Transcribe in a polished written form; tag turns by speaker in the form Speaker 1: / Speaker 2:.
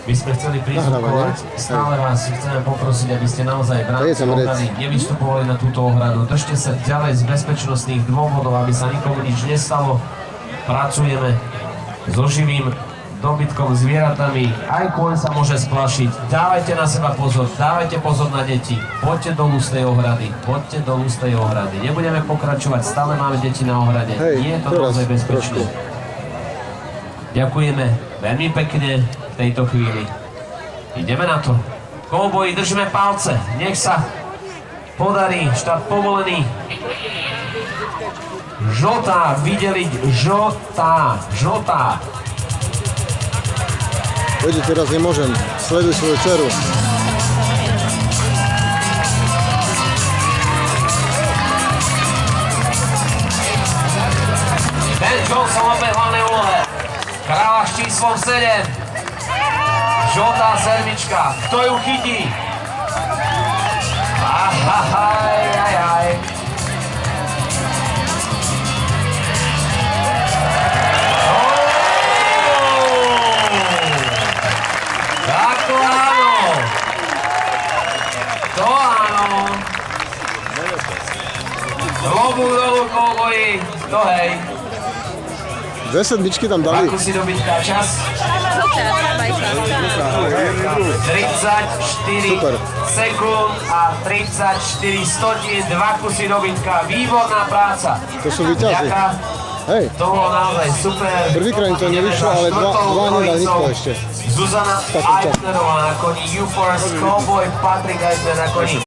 Speaker 1: by sme chceli prizvukovať. Stále vás chceme poprosiť, aby ste naozaj v rámci ohrady nevystupovali na túto ohradu. Držte sa ďalej z bezpečnostných dôvodov, aby sa nikomu nič nestalo. Pracujeme so živým dobytkom, zvieratami. Aj kôň sa môže splašiť. Dávajte na seba pozor, dávajte pozor na deti. Poďte dolu z tej ohrady, poďte dolu z tej ohrady. Nebudeme pokračovať, stále máme deti na ohrade. Nie je to naozaj bezpečné. Ďakujeme veľmi pekne v tejto chvíli. Ideme na to. Kovboji, držíme palce. Nech sa podarí. Štart povolený. Žltá, videliť. Žltá, žltá.
Speaker 2: Vedieť, teraz nemôžem. Sleduj svoju dceru.
Speaker 1: Ben Johnson opäť hlavnej úlohe. Kráľa s číslom 7. Žltá sedmička. Kto ju chytí? Aj. Tak to áno. To áno. Klobúk dolu, kovboji. To hej.
Speaker 2: 2 sedmičky tam dali.
Speaker 1: Ako si dobytka čas? 34 sekúnd a 34 stotín, 2 kusy dobytka. Výborná práca.
Speaker 2: To sú víťazi. Hej.
Speaker 1: To bolo naozaj super.
Speaker 2: Prvýkrát to nevyšlo, ale dva nedá nikto ešte.
Speaker 1: Zuzana Eitnerová na koni, U-Force, Cowboy, Patrik Eitner na koni.